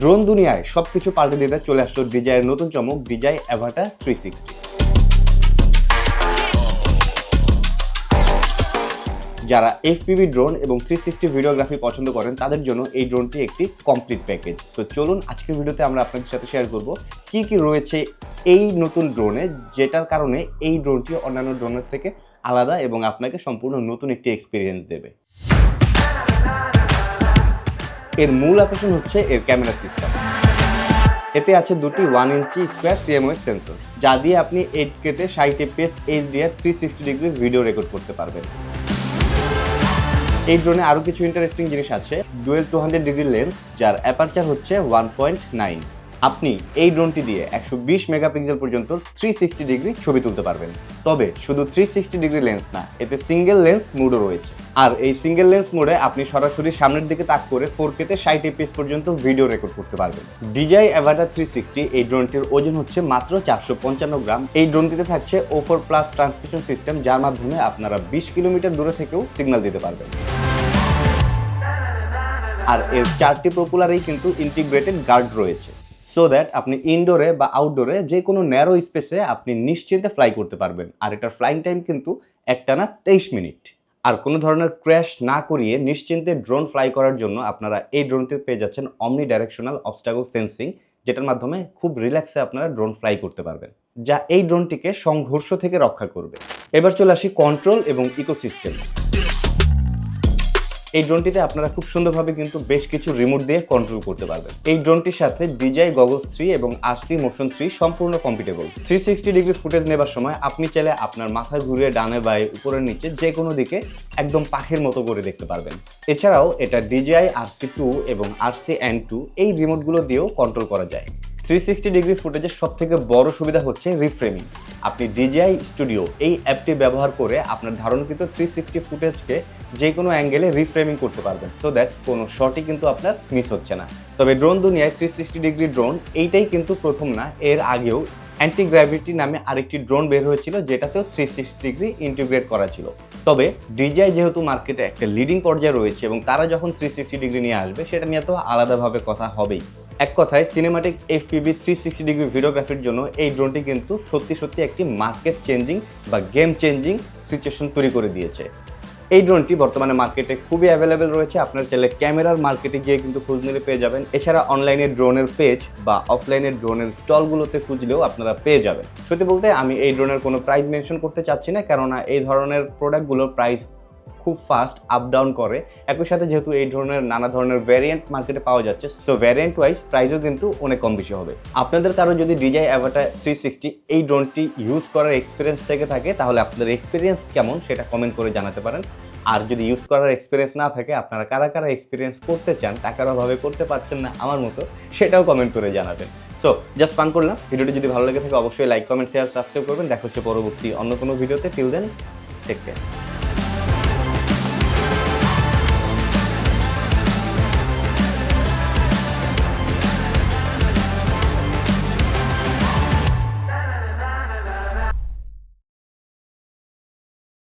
Drone দুনিয়ায় সবকিছু পাল্টে দিতে চলে আসলো DJI-এর নতুন চমক DJI Avata 360। যারা FPV ড্রোন এবং 360 ভিডিওগ্রাফি পছন্দ করেন তাদের জন্য এই ড্রোনটি একটি কমপ্লিট প্যাকেজ। সো চলুন আজকের ভিডিওতে আমরা আপনাদের সাথে শেয়ার করব কি কি রয়েছে এই নতুন ড্রোনে, যেটার কারণে এই ড্রোনটি অন্যান্য ড্রোনের থেকে আলাদা এবং আপনাকে সম্পূর্ণ নতুন একটি এক্সপিরিয়েন্স দেবে। এর মূল আকর্ষণ হচ্ছে এর ক্যামেরা সিস্টেম। এতে আছে দুটি 1 ইঞ্চি স্কোয়ার CMOS সেন্সর, যা দিয়ে আপনি 8K তে 60 fps HDR 360 degree video record করতে পারবেন। এই ড্রোনে আরও কিছু ইন্টারেস্টিং জিনিস আছে। ডুয়েল 200 ডিগ্রি লেন্স, যার অ্যাপারচার হচ্ছে 1.9। আপনি এই ড্রোনটি দিয়ে 120 মেগাপিক্সেল পর্যন্ত 360 ডিগ্রি ছবি তুলতে পারবেন। তবে শুধু 360 ডিগ্রি লেন্স না, এতে সিঙ্গেল লেন্স মোডও রয়েছে। আর এই সিঙ্গেল লেন্স মোডে আপনি সরাসরি সামনের দিকে তাক করে 4K তে 60 fps পর্যন্ত ভিডিও রেকর্ড করতে পারবেন। DJI Avata 360 এই ড্রোনটির ওজন হচ্ছে মাত্র 455 গ্রাম। এই ড্রোনটিতে থাকছে O4 প্লাস ট্রান্সমিশন সিস্টেম, যার মাধ্যমে আপনারা 20 কিলোমিটার দূরে থেকেও সিগন্যাল দিতে পারবেন। আর এর 4টি প্রপেলারেই কিন্তু ইন্টিগ্রেটেড গার্ড রয়েছে, সো দ্যাট আপনি ইনডোরে বা আউটডোরে যে কোনো ন্যারো স্পেসে আপনি নিশ্চিন্তে ফ্লাই করতে পারবেন। আর এটার ফ্লাইং টাইম কিন্তু একটানা 23 মিনিট। আর কোনো ধরনের ক্র্যাশ না করিয়ে নিশ্চিন্তে ড্রোন ফ্লাই করার জন্য আপনারা এই ড্রোনটি পেয়ে যাচ্ছেন অমনি ডাইরেকশনাল অবস্টাকল সেন্সিং, যেটার মাধ্যমে খুব রিল্যাক্সে আপনারা ড্রোন ফ্লাই করতে পারবেন, যা এই ড্রোনটিকে সংঘর্ষ থেকে রক্ষা করবে। এবার চলে আসি কন্ট্রোল এবং ইকোসিস্টেম। এই ড্রোনটিতে আপনারা খুব সুন্দরভাবে কিন্তু বেশ কিছু রিমোট দিয়ে কন্ট্রোল করতে পারবেন। এই ড্রোনটির সাথে DJI Goggles 3 এবং RC Motion 3 সম্পূর্ণ কম্পিটেবল। 360 ডিগ্রি ফুটেজ নেবার সময় আপনি চাইলে আপনার মাথা ঘুরিয়ে ডানে বায়ে উপরের নিচে যে কোনো দিকে একদম পাখির মতো করে দেখতে পারবেন। এছাড়াও এটা DJI RC2 এবং RC-N2 এই রিমোটগুলো দিয়েও কন্ট্রোল করা যায়। 360 ডিগ্রি ফুটেজের সবথেকে বড় সুবিধা হচ্ছে রিফ্রেমিং। আপনি DJI স্টুডিও এই অ্যাপটি ব্যবহার করে আপনার ধারণকৃত 360 ফুটেজকে যে কোনো অ্যাঙ্গেলে রিফ্রেমিং করতে পারবেন, সো দ্যাট কোনো শটই কিন্তু আপনার মিস হচ্ছে না। তবে ড্রোন দুনিয়ায় 360 ডিগ্রি ড্রোন এইটাই কিন্তু প্রথম না। এর আগেও অ্যান্টি গ্র্যাভিটি নামে আরেকটি ড্রোন বের হয়েছিল, যেটাতেও 360 ডিগ্রি ইন্টিগ্রেট করা ছিল। তবে DJI যেহেতু মার্কেটে একটা লিডিং পর্যায়ে রয়েছে এবং তারা যখন 360 ডিগ্রি নিয়ে আসবে সেটা নিয়ে তো আলাদাভাবে কথা হবেই। এক কথায় সিনেমাটিক FPV 360 ডিগ্রি ভিডিওগ্রাফির জন্য এই ড্রোনটি কিন্তু সত্যি একটি মার্কেট চেঞ্জিং বা গেম চেঞ্জিং সিচুয়েশন তৈরি করে দিয়েছে। এই ড্রোনটি বর্তমানে মার্কেটে খুবই অ্যাভেলেবেল রয়েছে। আপনারা চাইলে ক্যামেরার মার্কেটে গিয়ে কিন্তু খোঁজ নিলে পেয়ে যাবেন। এছাড়া অনলাইনে ড্রোনের পেজ বা অফলাইনে ড্রোনের স্টলগুলোতে খুঁজলেও আপনারা পেয়ে যাবেন। সত্যি বলতে আমি এই ড্রোনের কোনো প্রাইস মেনশন করতে চাচ্ছি না, কেননা এই ধরনের প্রোডাক্টগুলোর প্রাইস খুব ফাস্ট আপ ডাউন করে। একই সাথে যেহেতু এই ধরনের নানা ধরনের ভ্যারিয়েন্ট মার্কেটে পাওয়া যাচ্ছে, সো ভ্যারিয়েন্ট ওয়াইজ প্রাইসও কিন্তু অনেক কম বেশি হবে। আপনাদের কারো যদি DJI Avata 360 এই ড্রোনটি ইউজ করার এক্সপিরিয়েন্স থেকে থাকে, তাহলে আপনাদের এক্সপিরিয়েন্স কেমন সেটা কমেন্ট করে জানাতে পারেন। আর যদি ইউজ করার এক্সপিরিয়েন্স না থাকে, আপনারা কারা এক্সপিরিয়েন্স করতে চান, টাকার অভাবে করতে পারছেন না আমার মতো, সেটাও কমেন্ট করে জানাবেন। সো জাস্ট ফান করলাম। ভিডিওটি যদি ভালো লেগে থাকে অবশ্যই লাইক, কমেন্ট, শেয়ার, সাবস্ক্রাইব করবেন। দেখা হচ্ছে পরবর্তী অন্য কোনো ভিডিওতে। Till then, take care.